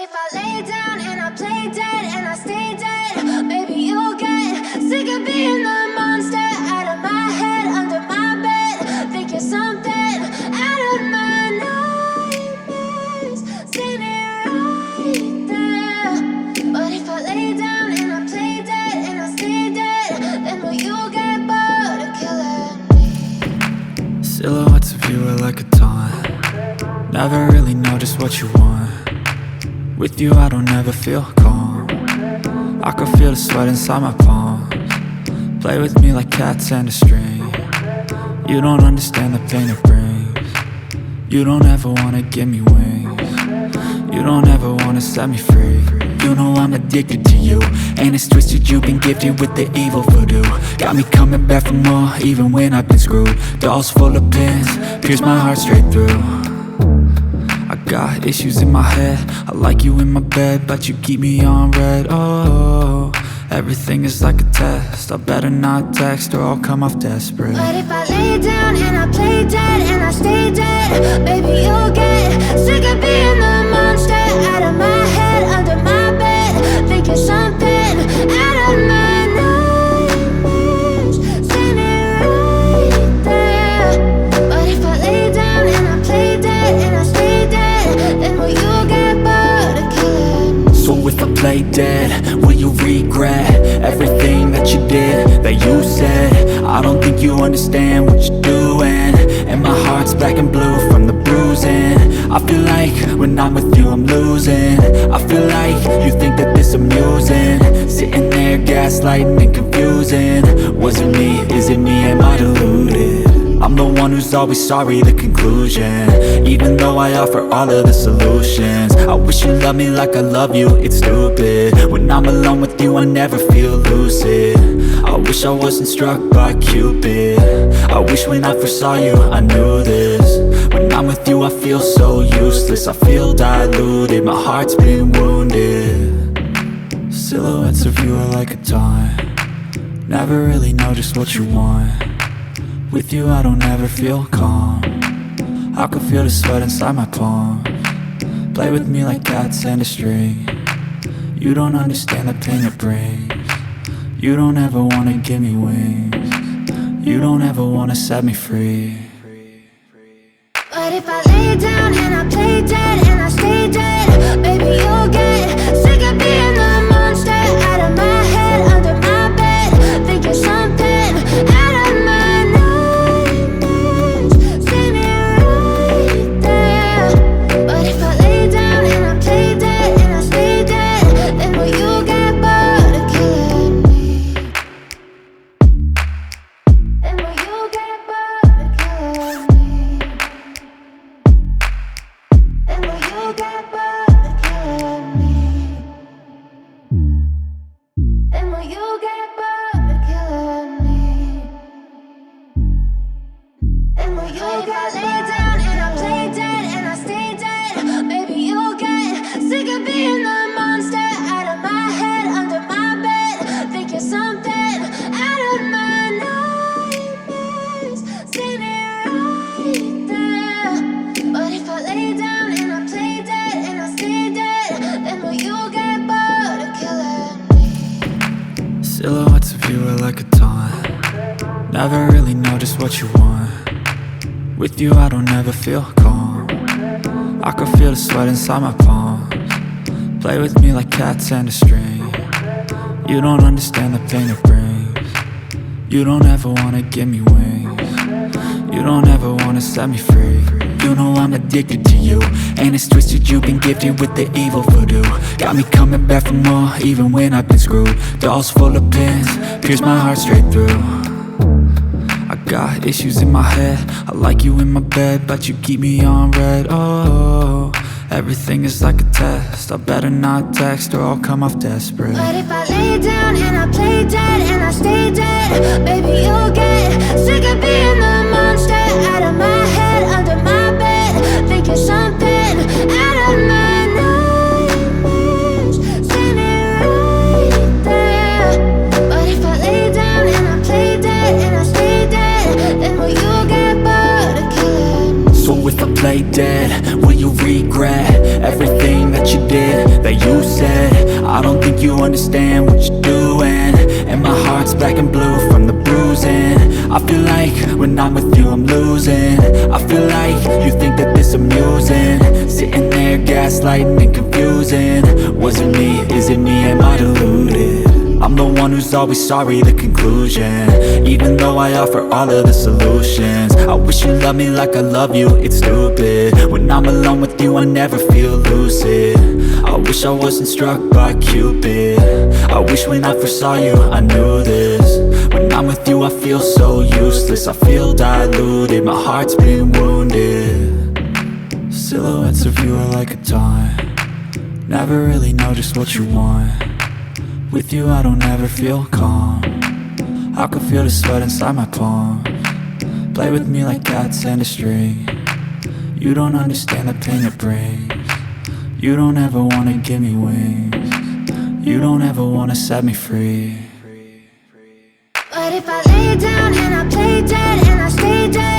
if I lay down and I play dead and I stay dead, maybe you'll get sick of being the monster out of my head, under my bed. Think you're something out of my nightmares, standing right there. But if I lay down and I play dead and I stay dead, then will you get bored of killing me? Silhouettes of you are like a taunt. Never really know just what you want. With you I don't ever feel calm. I can feel the sweat inside my palms. Play with me like cats and a string. You don't understand the pain it brings. You don't ever wanna give me wings. You don't ever wanna set me free. You know I'm addicted to you, and it's twisted, you've been gifted with the evil voodoo. Got me coming back for more, even when I've been screwed. Dolls full of pins, pierce my heart straight through. I got issues in my head, I like you in my bed, but you keep me on red. Oh, everything is like a test. I better not text or I'll come off desperate. But if I lay down and I play dead and I stay dead, baby you'll get sick of being the monster out of my head, under my bed. Think you're something out of my nightmares, standing right there. But if I lay down and I play dead and I stay dead, then will you get bored of killing me? So if I play dead, will you regret everything that you did, that you said? I don't think you understand what you're doing, and my heart's black and blue from the bruising. I feel like when I'm with you I'm losing. I feel like you think that this amusing, sitting there gaslighting and confusing. Was it me? Is it me? Am I deluded? I'm the one who's always sorry, the conclusion, even though I offer all of the solutions. I wish you loved me like I love you, it's stupid. When I'm alone with you I never feel lucid. I wish I wasn't struck by Cupid. I wish when I first saw you I knew this. When I'm with you I feel so useless, I feel diluted, my heart's been wounded. Silhouettes of you are like a taunt. Never really know just what you want. With you I don't ever feel calm. I can feel the sweat inside my palms. Play with me like cats and a string. You don't understand the pain it brings. You don't ever wanna give me wings. You don't ever wanna set me free. But if I lay down and I play dead and I stay dead, baby you'll get sick of being the monster out of my head, under my bed. Think you're something out of my nightmares, standing right there. But if I lay down and I play dead and I stay dead, then will you get bored of killing me? Then will you get bored of killing me? Then will you get bored of killing me? Then will you get bored of killing me? Then will you get lay down and I play dead and I stay dead, maybe you'll get sick of being the monster out of my head, under my bed. Think you're something out of my nightmares, standing right there. But if I lay down and I play dead and I stay dead, then will you get bored of killing me? Silhouettes of you are like a taunt. Never really know just what you want. With you I don't ever feel calm. I can feel the sweat inside my palms. Play with me like cats and a string. You don't understand the pain it brings. You don't ever wanna give me wings. You don't ever wanna set me free. You know I'm addicted to you, and it's twisted, you've been gifted with the evil voodoo. Got me coming back for more, even when I've been screwed. Dolls full of pins, pierce my heart straight through. I got issues in my head, I like you in my bed, but you keep me on red. Oh, everything is like a test. I better not text or I'll come off desperate. But if I lay down and I play dead and I stay dead, baby you'll get sick of being the monster out of my head, under my bed. Think you're something out of my nightmares, standing right there. But if I lay down and I play dead and I stay dead, then will you get bored of killing me? So if I play dead, will you regret everything that you did, understand what you're doing. And my heart's black and blue from the bruising. I feel like when I'm with you I'm losing. I feel like you think that this amusing. Sitting there gaslighting and confusing. Was it me? Is it me? Am I deluded? I'm the one who's always sorry, the conclusion. Even though I offer all of the solutions. I wish you loved me like I love you, it's stupid. When I'm alone with you I never feel lucid. I wish I wasn't struck by Cupid. I wish when I first saw you I knew this. When I'm with you I feel so useless. I feel diluted, my heart's been wounded. Silhouettes of you are like a taunt. Never really know just what you want. With you I don't ever feel calm. I can feel the sweat inside my palm. Play with me like cats and a string. You don't understand the pain it brings. You don't ever wanna give me wings. You don't ever wanna set me free. But if I lay down and I play dead and I stay dead,